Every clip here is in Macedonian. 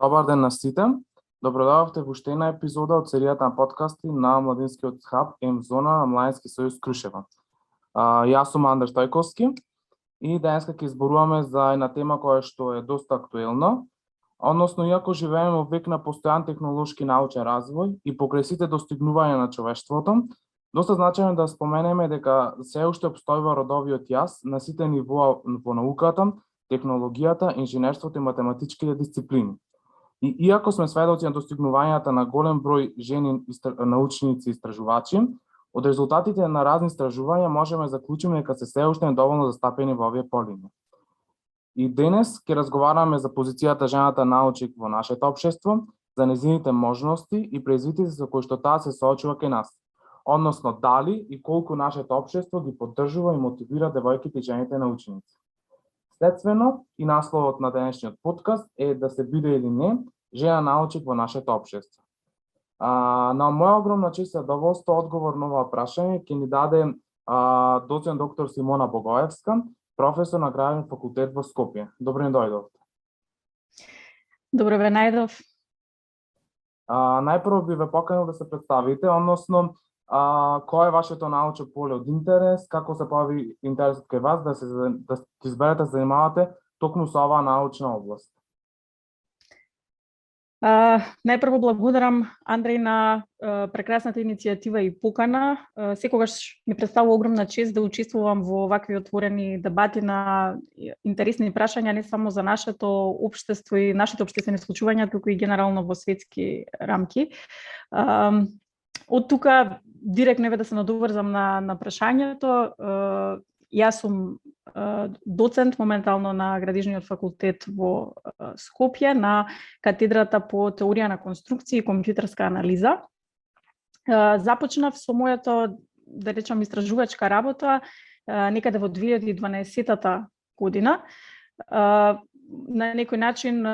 Добар ден на сите. Добродојавте во уште една епизода од серијата на подкасти на Младинскиот хаб М-зона на Младински сојуз Крушева. Јас сум Андер Стојковски и денеска ќе изборуваме за една тема која што е доста актуелна, односно иако живееме во век на постојан технолошки научен развој и покрај сите достигнувања на човештвото, доста значајно да споменеме дека се уште обстојува родовиот јас на сите нивоа во науката, технологијата, инженерството и математичките дисциплини. И иако сме сведоци на достигнувањата на голем број жени научници и истражувачи, од резултатите на разни истражувања можеме да заклучиме дека се уште недоволно застапени во овие полини. И денес ќе разговараме за позицијата жената научник во нашето општество, за нејзините можности и предизвиците со кои што таа се соочува кај нас. Односно дали и колку нашето општество ги поддржува и мотивира девојките и жените научници. Следствено, и насловот на денешниот подкаст е да се биде или не жена научник во нашето општество. На моја огромна чест и задоволство одговор на ова прашање ќе ни даде доцент доктор Симона Богоевска, професор на Аграрен факултет во Скопје. Добро ни дојдовте. Добро ве најдов. Најпрво би ве поканил да се представите, односно кој е вашето научно поле од интерес, како се појави интересот кај вас да изберете да се занимавате токму со оваа научна област? Најпрво благодарам Андреј на прекрасната иницијатива и покана. Секогаш ми представува огромна чест да учествувам во вакви отворени дебати на интересни прашања не само за нашето општество и нашите општествени случувања, туку и генерално во светски рамки. Од тука директно да се надоврзам на прашањето. Јас сум доцент моментално на Градежниот факултет во Скопје на катедрата по теорија на конструкција и компјутерска анализа. Започнав со мојата, да речам, истражувачка работа некаде во 2012 година. На некој начин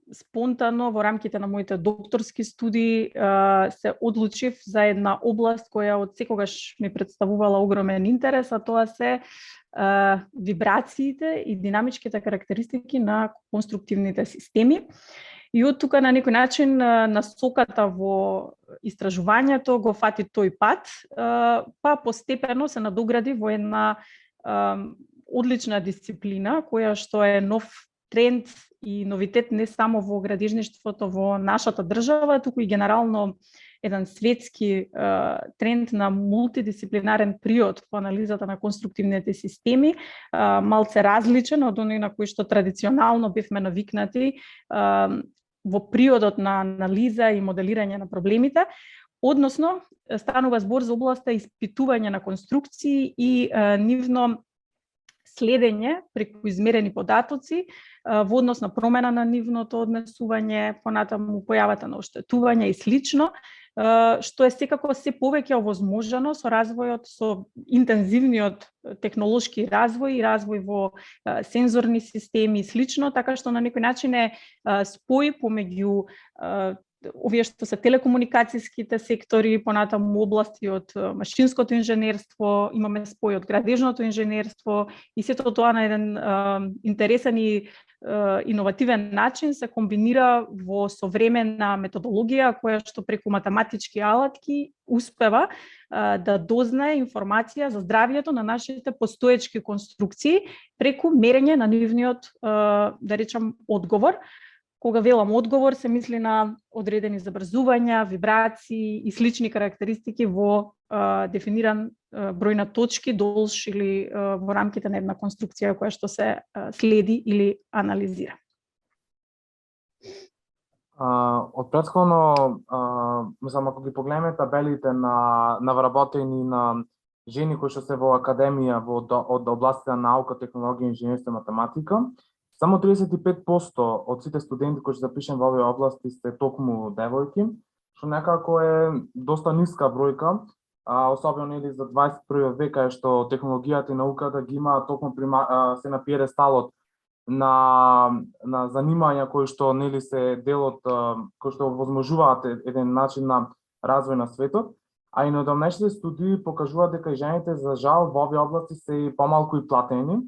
спонтано во рамките на моите докторски студии се одлучив за една област која од секогаш ми представувала огромен интерес, а тоа се вибрациите и динамичките карактеристики на конструктивните системи. И од тука на некој начин насоката во истражувањето го фати тој пат, па постепено се надогради во една одлична дисциплина која што е нов тренд и новитет не само во градежништвото во нашата држава, туку и генерално еден светски тренд на мултидисциплинарен приод во анализата на конструктивните системи, малце различен од оној на кој што традиционално бевме навикнати во приодот на анализа и моделирање на проблемите. Односно, станува збор за областа испитување на конструкции и нивно следење преку измерени податоци во однос на промена на нивното однесување, понатаму појавата на оштетување и слично, што е секако се повеќе овозможено со развојот, со интензивниот технолошки развој и развој во сензорни системи и слично, така што на некој начин е спој помеѓу овие што се телекомуникацијските сектори, понатаму области од машинското инженерство, имаме спој од градежното инженерство и сето тоа на еден интересен и иновативен начин се комбинира во современа методологија која што преку математички алатки успева да дознае информација за здравјето на нашите постоечки конструкции преку мерење на нивниот, да речам, одговор. Кога велам одговор, се мисли на одредени забрзувања, вибрации и слични карактеристики во дефиниран број на точки долж или во рамките на една конструкција која што се следи или анализира. Од претходно, мислам, ако ги погледнеме табелите на вработени на жени кои што се во академија од областите на наука, технологија, инженерство и математика, само 35% од сите студенти кои што запишем во овие области се токму девојки, што некако е доста ниска бројка, особено нели за 21 век, кај што технологијата и науката ги има токму се на пиедесталот на занимања кои што нели се дел од кои што овозможуваат еден начин на развој на светот, а и најдомнешните студии покажуваат дека жените за жал во овие области се помалку и платени.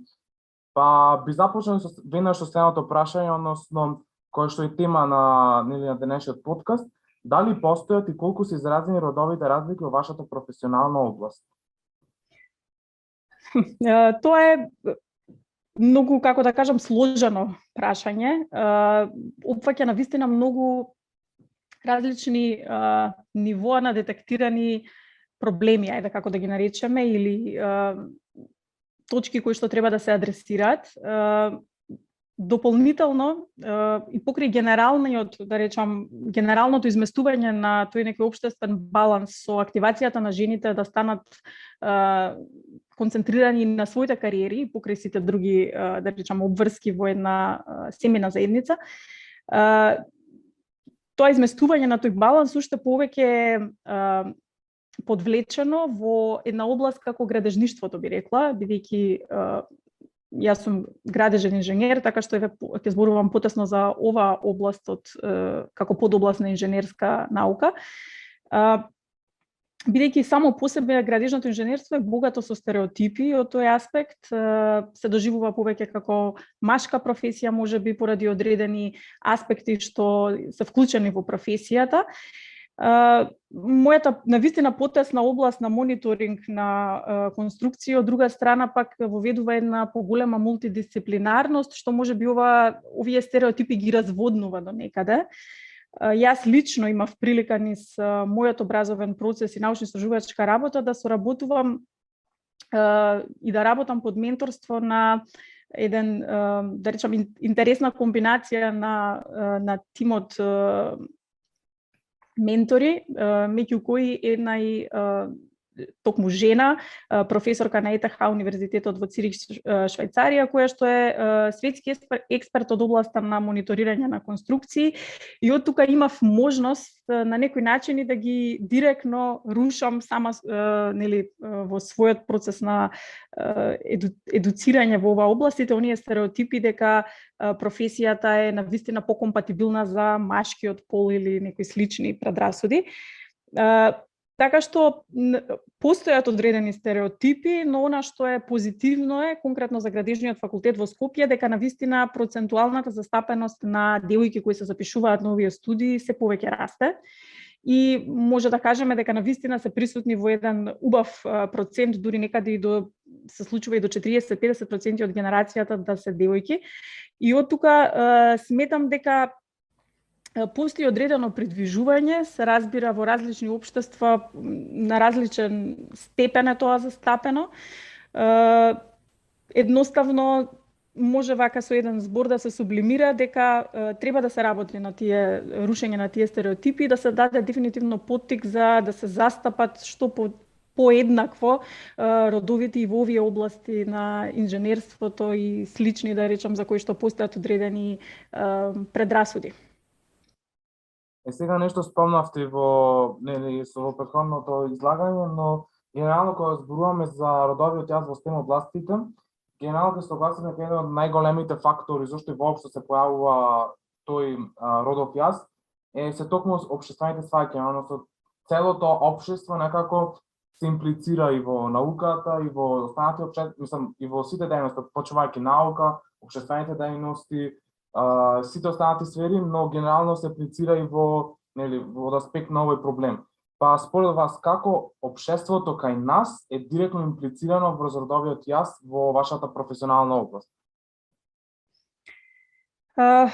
Па би започнал веднаш со следното прашање, односно која што е тема на денешниот подкаст, дали постојат и колку се изразени родовите разлики во вашата професионална област? Тоа е многу, како да кажам, сложено прашање. Опфаќа навистина многу различни нивоа на детектирани проблеми, ајде како да ги наречеме, или точки кои што треба да се адресираат. Дополнително и покрај генералното изместување на тој некој општествен баланс со активацијата на жените да станат концентрирани на своите кариери покрај сите други, да речам, обврски во една семејна заедница. Тоа изместување на тој баланс уште повеќе е подвлечено во една област како градежништвото, би рекла, бидејќи јас сум градежен инженер, така што ќе зборувам потесно за оваа област како подобласт на инженерска наука. Бидејќи само по себе градежното инженерство е богато со стереотипи од тој аспект, се доживува повеќе како машка професија, можеби поради одредени аспекти што се вклучени во професијата. Мојата навистина потесна област на мониторинг на конструкција, од друга страна пак воведува една поголема мултидисциплинарност, што можеби овие стереотипи ги разводнува до некаде. Јас лично имав прилика низ мојот образовен процес и научно-истражувачка работа да соработувам и да работам под менторство на еден, да речам, интересна комбинација на тимот ментори, меѓу кои една и токму жена, професорка на ЕТХ универзитетот во Цирих, Швајцарија, која што е светски експерт од областа на мониторирање на конструкции, и од тука имав можност на некој начин и да ги директно рушам сама во својот процес на едуцирање во оваа област, сите оние стереотипи дека професијата е навистина покомпатибилна за машкиот пол или некои слични предрасуди. Така што постојат одредени стереотипи, но она што е позитивно е, конкретно за градежниот факултет во Скопје, дека навистина процентуалната застапеност на девојки кои се запишуваат на овие студии се повеќе расте. И може да кажеме дека навистина се присутни во еден убав процент, дури некаде и се случува и до 40-50% од генерацијата да се девојки. И од тука сметам дека постои одредено придвижување, се разбира во различни општества, на различен степен е тоа застапено. Едноставно може вака со еден збор да се сублимира дека треба да се работи на тие рушење на тие стереотипи, да се даде дефинитивно поттик за да се застапат што поеднакво родовите и во овие области на инженерството и слични, да речам, за кои што постојат одредени предрасуди. Сега нешто спомнавте во претходното излагање, но генерално кога зборуваме за родовиот јас во STEM областите, генерално ќе согласиме дека еден од најголемите фактори зашто воопшто се појавува тој родов јас е се токму општествените сваќања, односно целото општество некако се имплицира и во науката, и во останатите и во сите дејности, почнувајќи наука, општествените дејности, сите останати сфери, но генерално се аплицира и во аспект на овој проблем. Па според вас, како општеството кај нас е директно имплицирано врз родовиот јас во вашата професионална област?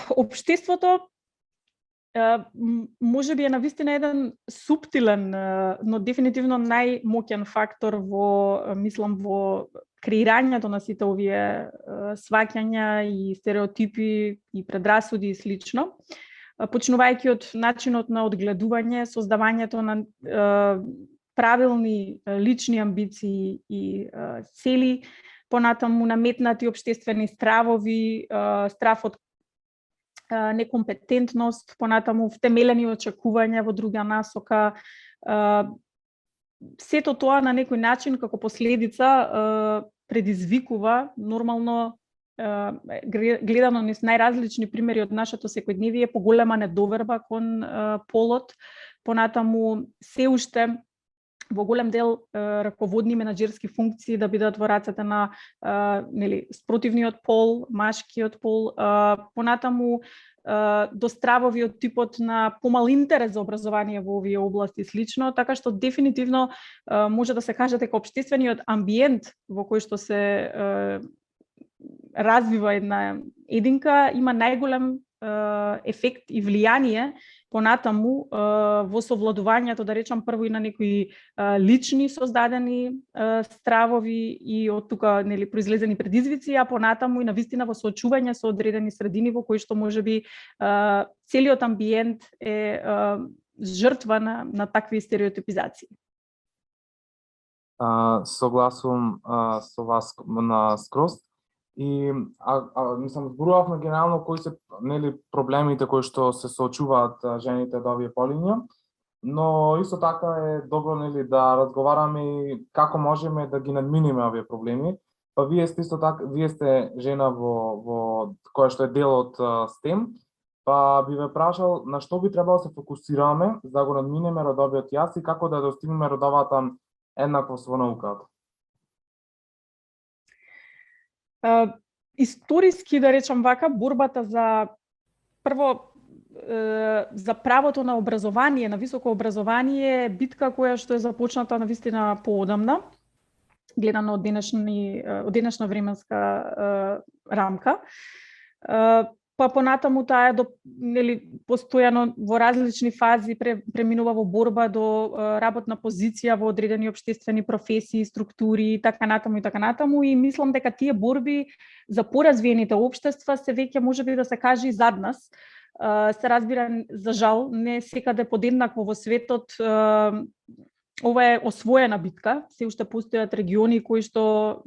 Општеството можеби е навистина еден суптилен, но дефинитивно најмоќен фактор во креирањето на сите овие сваќања и стереотипи и предрасуди и слично. Почнувајќи од начинот на одгледување, создавањето на правилни лични амбиции и цели, понатаму наметнати општествени стравови, страв од некомпетентност, понатаму втемелени очекувања во друга насока. Сето тоа на некој начин како последица предизвикува нормално, гледано низ најразлични примери од нашето секојдневие, поголема недоверба кон полот, понатаму се уште во голем дел раководни менаџерски функции да бидат во рацете на спротивниот пол, машкиот пол, понатаму до стравови од типот на помал интерес за образование во овие области и слично, така што дефинитивно може да се каже дека општествениот амбиент во кој што се развива една единка има најголем ефект и влијание понатаму во совладувањето, да речам, прво и на некои лични создадени стравови и од тука нели произлезени предизвици, а понатаму и на вистина во соочување со одредени средини во кои што можеби целиот амбиент е жртва на такви стереотипизации. Согласувам со вас на скроз. И мислам, зборувавме генерално кои се нели проблемите кои што се соочуваат жените од овие полиња, но исто така е добро нели да разговараме и како можеме да ги надминиме овие проблеми. Па вие сте исто така, вие сте жена во која што е дел од STEM, па би ве прашал на што би требало да се фокусираме за да го надминеме родовиот јас и како да достигнеме родовата еднаквост во науката. Историски, да речам вака, борбата за прво за правото на образование, на високо образование е битка која што е започната навистина поодамна, гледано од денешна временска рамка. Па понатаму таа нели постојано во различни фази преминува во борба до работна позиција во одредени општествени професии, структури и така натаму и мислам дека тие борби за поразвиените општества се веќе можеби да се каже и зад нас. Се разбира, за жал, не секаде подеднакво во светот ова е освоена битка, се уште постојат региони кои што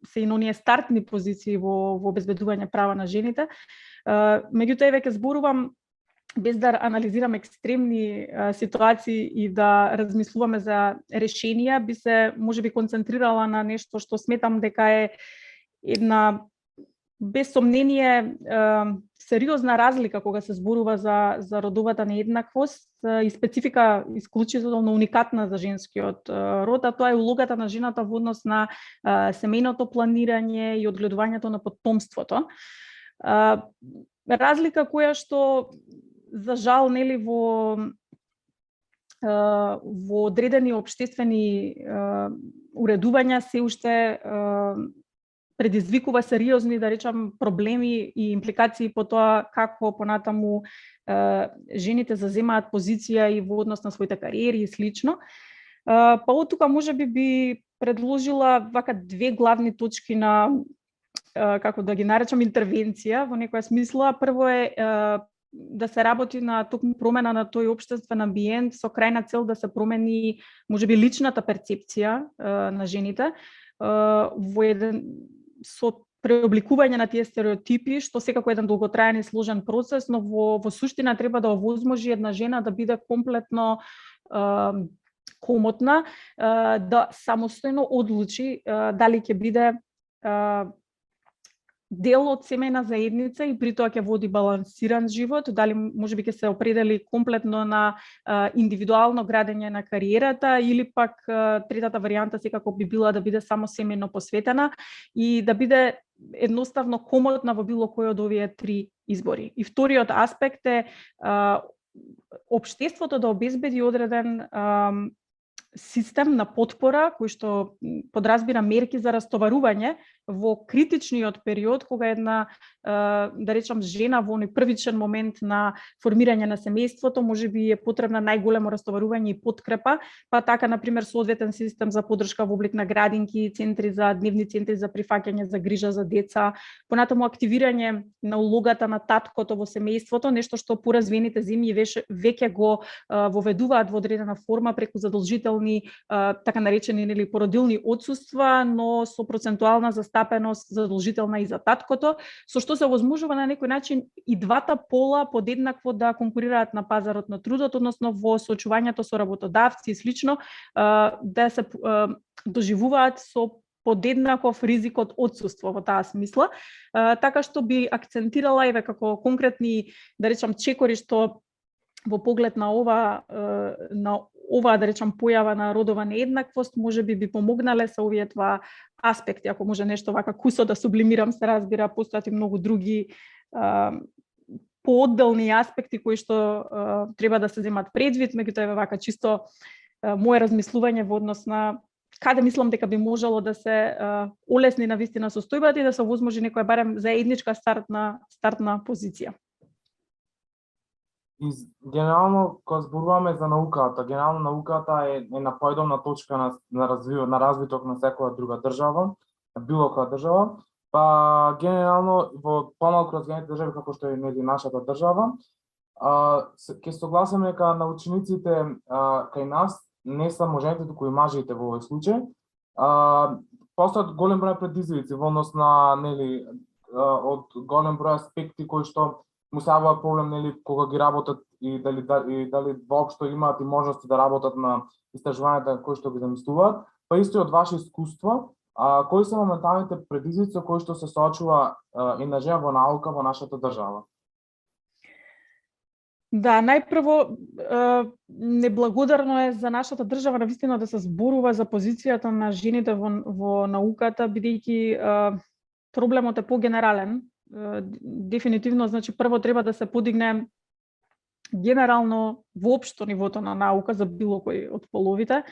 се и на оние стартни позиции во обезбедување права на жените. Меѓутоа веќе зборувам без да анализирам екстремни ситуации и да размислуваме за решенија, би се можеби концентрирала на нешто што сметам дека е една без сомнение сериозна разлика кога се зборува за родовата нееднаквост и специфика исклучително уникатна за женскиот род, а тоа е улогата на жената во однос на семејното планирање и одгледувањето на потомството. Разлика која што за жал нели во одредени општествени уредувања се уште предизвикува сериозни, да речам, проблеми и импликации по тоа како понатаму жените заземаат позиција и во однос на своите кариери и слично. Па од тука можеби би предложила вака две главни точки на како да ги наречам интервенција во некоја смисла. Прво е да се работи на токму промена на тој општествен амбиент со крајна цел да се промени можеби личната перцепција на жените во еден со преобликување на тие стереотипи, што секако еден долготраен и сложен процес, но во суштина треба да овозможи една жена да биде комплетно комотна, да самостојно одлучи дали ќе биде дел од семејна заедница и при тоа ќе води балансиран живот, дали можеби ќе се определи комплетно на индивидуално градење на кариерата или пак третата варијанта секако би била да биде само семејно посветена и да биде едноставно комотна во било кој од овие три избори. И вториот аспект е општеството да обезбеди одреден систем на потпора кој што подразбира мерки за растоварување во критичниот период кога една да речам жена во оној првичен момент на формирање на семејството можеби е потребна најголемо растоварување и подкрепа, па така на пример соодветен систем за поддршка во облик на градинки, дневни центри за прифаќање за грижа за деца, понатаму активирање на улогата на таткото во семејството, нешто што поразвиените земји веќе го воведуваат во одредена форма преку задолжителни така наречени нели породилни отсуства, но со процентуална застапеност задолжителна и за таткото, со што се овозможува на некој начин и двата пола подеднакво да конкурираат на пазарот на трудот, односно во соочувањето со работодавци и слично, да се доживуваат со подеднаков ризик од отсуство во таа смисла, така што би акцентирала еве како конкретни, да речам, чекори што во поглед на ова да речам појава на родова нееднаквост можеби би помогнале со овие два аспекти, ако може нешто вака кусо да сублимирам, се разбира, постојат и многу други поодделни аспекти кои што треба да се земат предвид, меѓутоа е вака чисто мое размислување во однос на каде мислам дека би можело да се олесни на вистина состојбата и да се овозможи некоја барем заедничка стартна позиција. И генерално кога зборуваме за науката, генерално науката е напојдомна точка на развиток на секоја друга држава, на било која држава. Па генерално во помалку развиените држави како што е нашата држава, ќе согласиме дека на учениците кај нас не само жените, туку и мажите во овој случај, постојат голем број предизвици во однос на од голем број аспекти кои што му се јавува проблем кога ги работат и дали воопшто имаат и можности да работат на истражувањата кои што ги замислуваат. Па исто од ваше искуство, кои се моменталните предизвици кои што се соочува една жена во наука во нашата држава? Да, најпрво неблагодарно е за нашата држава навистина да се зборува за позицијата на жените во науката, бидејќи проблемот е погенерален. Дефинитивно, значи прво треба да се подигне генерално воопшто нивото на наука за било кој од половите,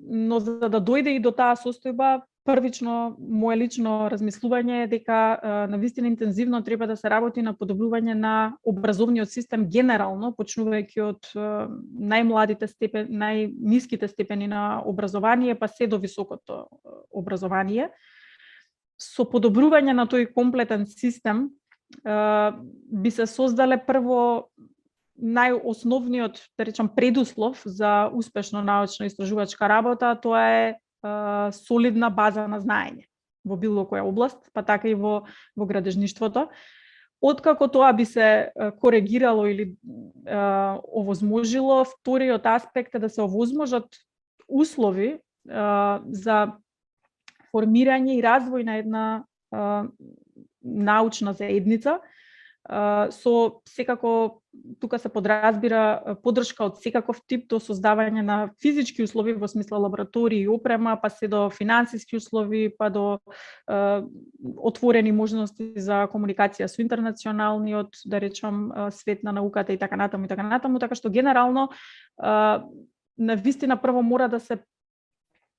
но за да дојде и до таа состојба, првично мое лично размислување е дека навистина интензивно треба да се работи на подобрување на образовниот систем генерално, почнувајќи од најмладите степени, најниските степени на образование, па се до високото образование. Со подобрување на тој комплетен систем би се создале прво најосновниот, да речам, предуслов за успешно научно-истражувачка работа, тоа е солидна база на знаење во било која област, па така и во градежништвото. Откако тоа би се коригирало или овозможило, вториот аспект е да се овозможат услови за формирање и развој на една научна заедница, со секако тука се подразбира поддршка од секаков тип до создавање на физички услови во смисла лаборатории и опрема, па се до финансиски услови, па до отворени можности за комуникација со интернационалниот, да речам, свет на науката и така натаму, така што генерално навистина прво мора да се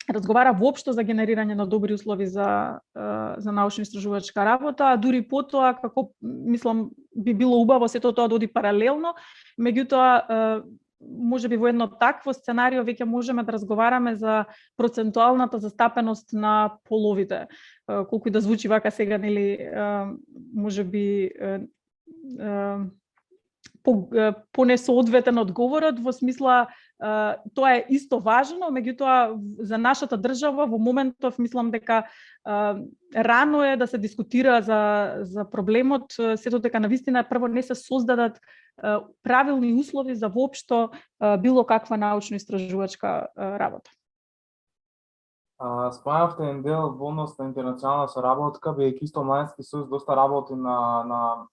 разговара воопшто за генерирање на добри услови за научно-истражувачка работа, а дури потоа, како мислам, би било убаво сето тоа да оди паралелно, меѓутоа можеби во едно такво сценарио веќе можеме да разговараме за процентуалната застапеност на половите. Колку и да звучи вака сега, можеби понесоодветен одговорот во смисла тоа е исто важно, меѓутоа за нашата држава во моментов мислам дека рано е да се дискутира за проблемот, сето дека навистина прво не се создадат правилни услови за воопшто било каква научно-истражувачка работа. Споменавте еден дел во однос на интернационална соработка, бидејќи исто Младински сојуз доста работи на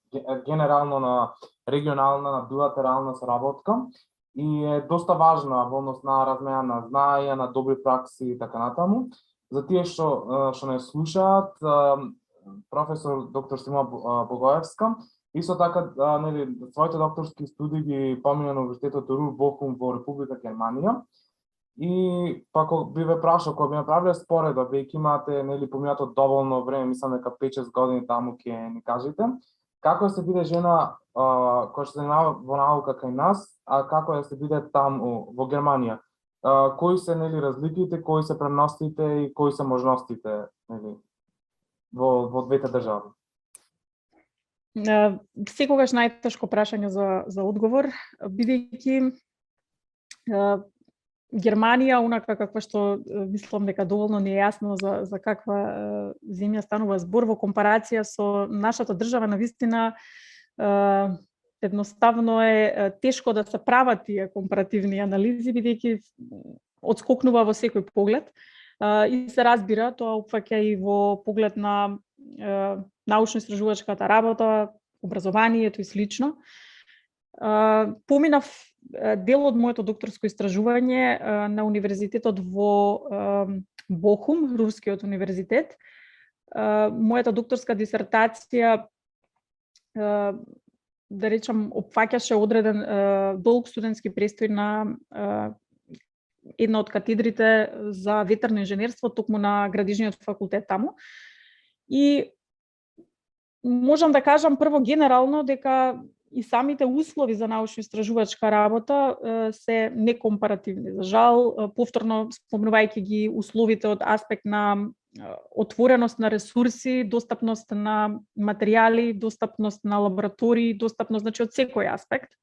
генерално на регионална, на билатерална соработка и е доста важна во однос на размена на знаења, на добри пракси и така натаму. За тие што не слушаат, професор доктор Симона Богоевска исто така своите докторски студии ги помина на Универзитетот Руhr Bochum во Република Германија. И па кога би ве прашал, кога би направиле споредба, веќе имате поминато доволно време, мислам дека 5-6 години таму ќе ни кажете, како се биде жена која се занимава во наука кај нас, а како се биде таму во Германија? Кои се разликите, кои се преностите и кои се можностите во двете држави? Секогаш најтешко прашање за одговор, бидејќи Германија, онака каква што мислам дека доволно не е јасно за каква земја станува збор во компарација со нашата држава, навистина едноставно е тешко да се прават тие компаративни анализи, бидејќи одскокнува во секој поглед и се разбира, тоа опфаќа и во поглед на научно-истражувачката работа, образованието и слично. Поминав дел од моето докторско истражување на универзитетот во Бохум, Рурскиот универзитет. Мојата докторска дисертација да речам, опфаќаше одреден долг студентски престој на една од катедрите за ветерно инженерство токму на градижниот факултет таму. И можам да кажам прво генерално дека и самите услови за научно-истражувачка работа се некомпаративни. За жал, повторно спомнувајќи ги условите од аспект на отвореност на ресурси, достапност на материјали, достапност на лаборатории, достапност, значи од секој аспект.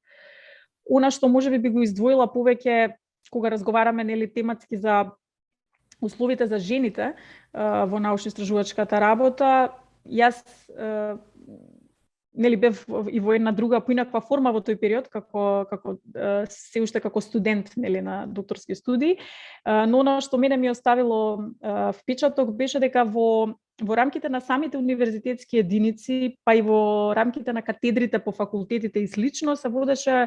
Она што можеби би го издвоила повеќе кога разговараме нели тематски за условите за жените во научно-истражувачката работа, јас нели бев и во една друга поинаква форма во тој период како се уште како студент нели на докторски студии, но она што мене ми оставило впечаток беше дека во рамките на самите универзитетски единици, па и во рамките на катедрите по факултетите и слично се водеше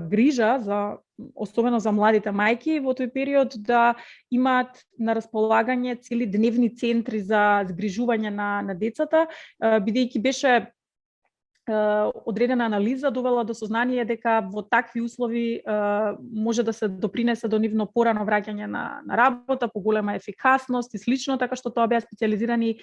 грижа за особено за младите мајки во тој период да имаат на располагање цели дневни центри за згрижување на децата, бидејќи беше одредена анализа довела до сознание дека во такви услови може да се допринесе до нивно порано враќање на работа, поголема ефикасност и слично, така што тоа беа специјализирани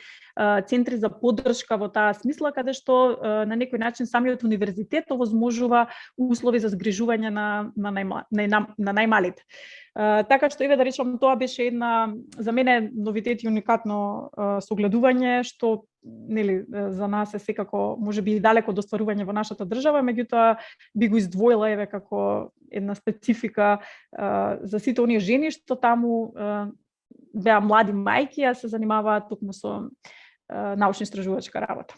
центри за поддршка во таа смисла, каде што на некој начин самиот универзитет овозможува услови за згрижување на најмалите. Така што еве да речам тоа беше една за мене новитет и уникатно согледување што нели за нас е секако можеби и далеко до стварување во нашата држава, меѓутоа би го издвоила еве како една специфика за сите оние жени што таму беа млади мајки, а се занимаваат токму со научно-истражувачка работа.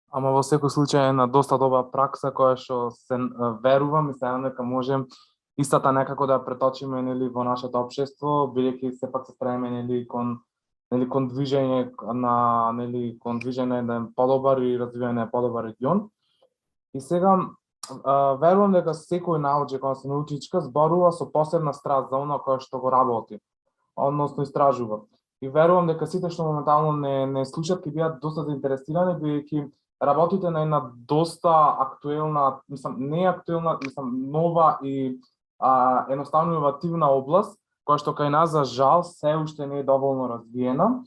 Ама во секој случај е на доста добра пракса која што се верувам и се надам дека можем истата некако да ја преточиме нели во нашето општество, бидејќи сепак се стремиме нели кон движење на еден подобар и развивање на подобар регион. И сега верувам дека секој научник, односно научничка зборува со посебна страст за она кој што го работи, односно истражува. И верувам дека сите што моментално не слушаат ќе бидат доста заинтересирани, бидејќи работите на една доста актуелна, нова и едноставно иновативна област, која што кај нас за жал се уште не е доволно развиена.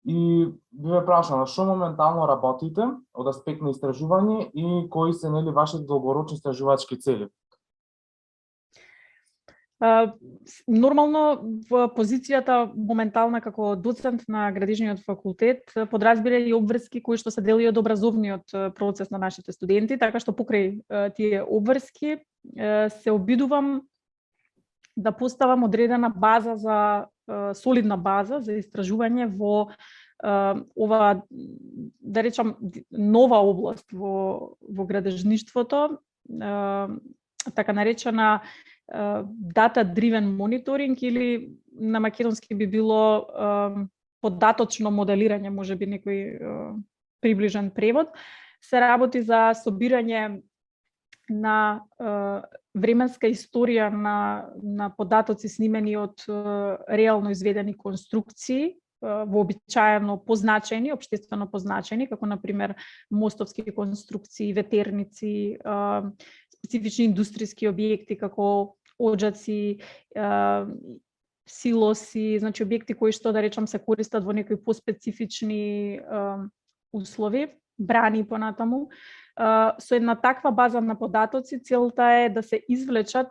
И би ве прашала што моментално работите од аспект на истражување и кои се нели вашите долгорочни истражувачки цели? Нормално во позицијата моментална како доцент на градижниот факултет подразбира и обврски кои што се дели од образовниот процес на нашите студенти, така што покрај тие обврски се обидувам да поставам одредена база за солидна база за истражување во ова, да речам, нова област во градежништвото, така наречена data-driven monitoring или на македонски би било податочно моделирање, можеби некој приближен превод. Се работи за собирање на временска историја на податоци снимени од реално изведени конструкции, вообичаено позначени, општествено позначени, како например мостовски конструкции, ветерници, специфични индустријски објекти како оџаци, силоси, значи објекти кои што да речам се користат во некои поспецифични услови, брани понатаму. Со една таква база на податоци целта е да се извлечат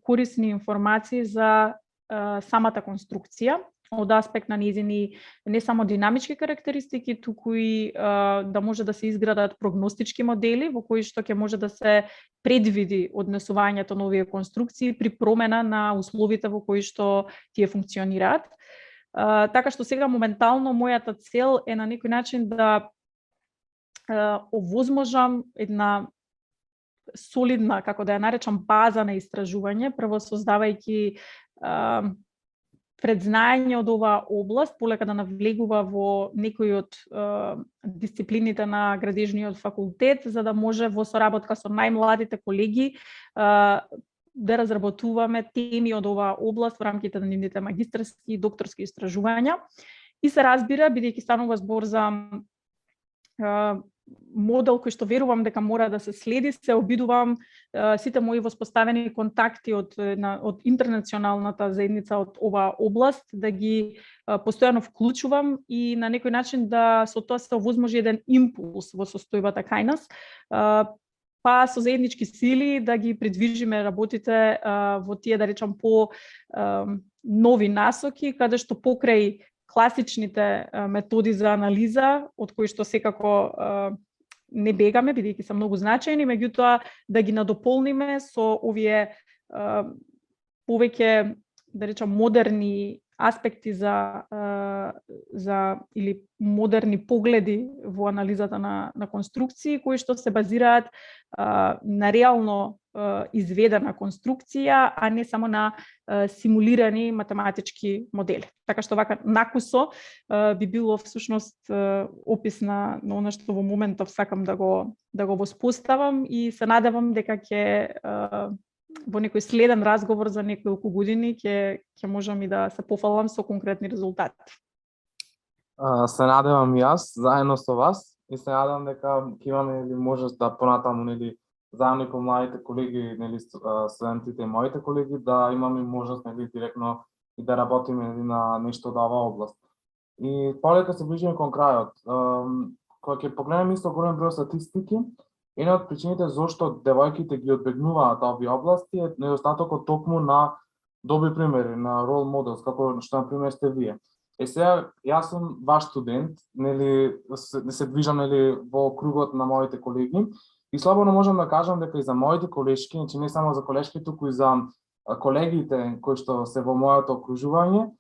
корисни информации за самата конструкција од аспект на нејзини не само динамички карактеристики, туку и да може да се изградат прогностички модели во кои што ќе може да се предвиди однесувањето на овие конструкции при промена на условите во кои што тие функционираат. Така што сега моментално мојата цел е на некој начин да овозможам една солидна, како да ја наречам, база на истражување, прво создавајќи предзнаење од оваа област, полека да навлегува во некои од дисциплините на градежниот факултет, за да може во соработка со најмладите колеги да разработуваме теми од оваа област во рамките на нивните магистарски и докторски истражувања. И се разбира, бидејќи станува збор за модел кој што верувам дека мора да се следи. Се обидувам сите мои воспоставени контакти од интернационалната заедница од оваа област да ги постојано вклучувам и на некој начин да со тоа се овозможи еден импулс во состојбата кај нас, па со заеднички сили да ги придвижиме работите во тие, да речам, по нови насоки, каде што покрај класичните методи за анализа, од кои што секако не бегаме, бидејќи се многу значајни, меѓутоа да ги надополниме со овие повеќе, да речам, модерни аспекти за или модерни погледи во анализата на конструкции, кои што се базираат на реално изведена конструкција, а не само на симулирани математички модели. Така што вака накусо би било всушност опис на она што во моментов сакам да го воспоставам и се надевам дека ќе во некој следен разговор за неколку години ќе можам и да се пофалам со конкретни резултати. Се надевам и јас заедно со вас и се надевам дека ќе имаме можност да понатаму заедно и по младите колеги, студентите и моите колеги, да имаме можност директно и да работиме на нешто од оваа област. И полека се ближиме кон крајот. Кога ќе погледнеме исто голем број статистики, една од причините зошто девојките ги одбегнуваат овие области е недостатокот токму на добри примери, на рол моделс, како што на пример сте вие. Сега јас сум ваш студент, се движам во кругот на моите колеги. И слободно можам да кажам дека и за моите колешки, значи не само за колешки, туку и за колегите кои што се во моето окружување,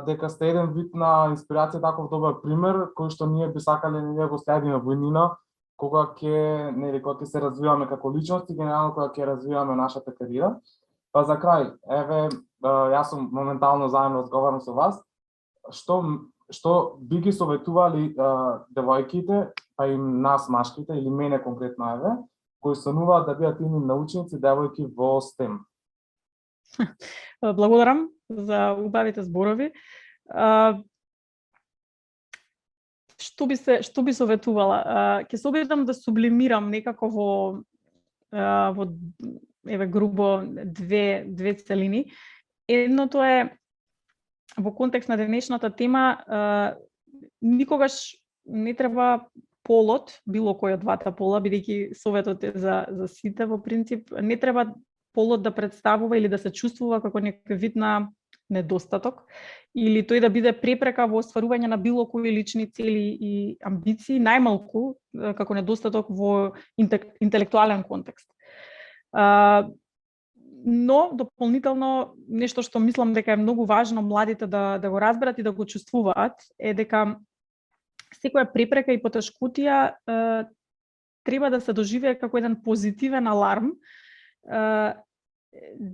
дека сте еден вид на инспирација, таков добар пример, кој што ние би сакале да го следиме во иднина, кога ќе се развиваме како личности, генерално кога ќе развиваме нашата кариера. Па за крај, јас сум моментално заедно разговарам со вас, што би ги советували девојките, па и нас машките, или мене конкретно кои сануваат да бидат имни научници, девојки во STEM? Благодарам за убавите зборови. Што би советувала? Ќе се обидам да сублимирам некако во грубо две целини. Едното е во контекст на денешната тема, никогаш не треба полот, било кој од двата пола, бидејќи советот е за сите во принцип, не треба полот да представува или да се чувствува како некој вид на недостаток, или тој да биде препрека во остварување на било кои лични цели и амбиции, најмалку како недостаток во интелектуален контекст. Но дополнително нешто што мислам дека е многу важно младите да го разберат и да го чувствуваат е дека секоја препрека и потешкотија треба да се доживее како еден позитивен аларм,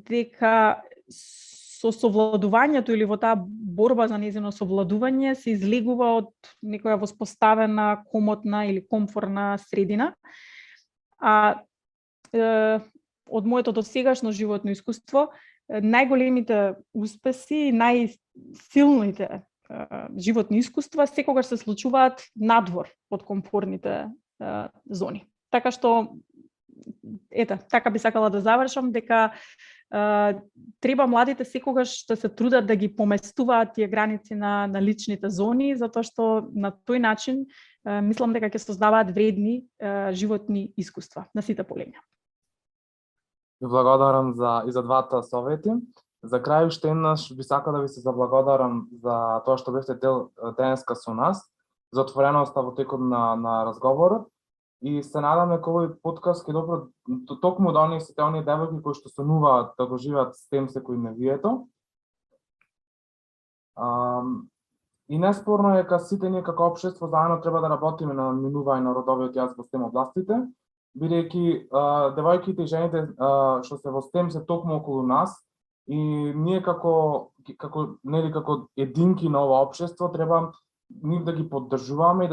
дека со совладувањето или во таа борба за нејзино совладување се излегува од некоја воспоставена, комотна или комфорна средина. Од моето досегашно животно искуство, најголемите успеси, најсилните животни искуства секогаш се случуваат надвор од комфорните зони. Така што, така би сакала да завршам, дека треба младите секогаш да се трудат да ги поместуваат тие граници на личните зони, затоа што на тој начин мислам дека ќе создаваат вредни животни искуства на сите полења. Благодарам и за двата совети. За крај уште еднаш би сакал да ви се заблагодарам за тоа што бевте дел денеска со нас, за отвореноста во текот на разговорот и се надам дека овој подкаст ќе допре токму до оние сите оние девојки кои што сонуваат да го живеат STEM секојдневието. И неспорно е дека сите ние како општество заедно треба да работиме на минување на родовиот јас во STEM областите, бидејќи девојките и жените што се во STEM се токму околу нас и ние како единки на ова општество треба нив да ги поддржуваме и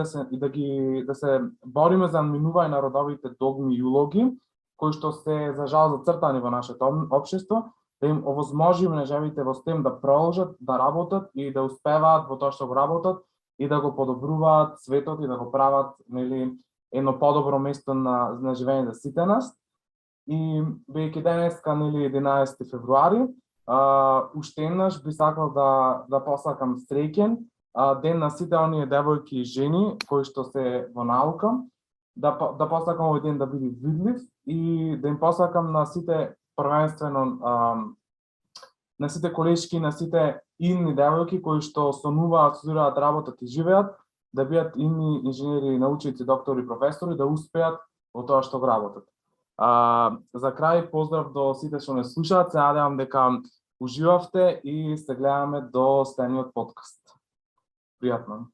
да се бориме за минување на родовите догми и улоги кои што се за жал зацртани во нашето општество, да им овозможиме на жените во STEM да продолжат да работат и да успеваат во тоа што го работат и да го подобруваат светот и да го прават едно подобро место на живење за сите нас. И бидејќи денеска, нели, 11 февруари, уште еднаш би сакал да посакам среќен ден на сите оние девојки и жени кои што се во наука, да посакам овој ден да биде видлив и да им посакам на сите првенствено на сите колешки, на сите идни девојки кои што сонуваат, студираат, работат и живеат, да бидат идни инженери, научници, доктори, професори, да успеат во тоа што го работат. За крај, поздрав до сите што не слушаат, се надевам дека уживавте и се гледаме до следниот подкаст. Пријатно!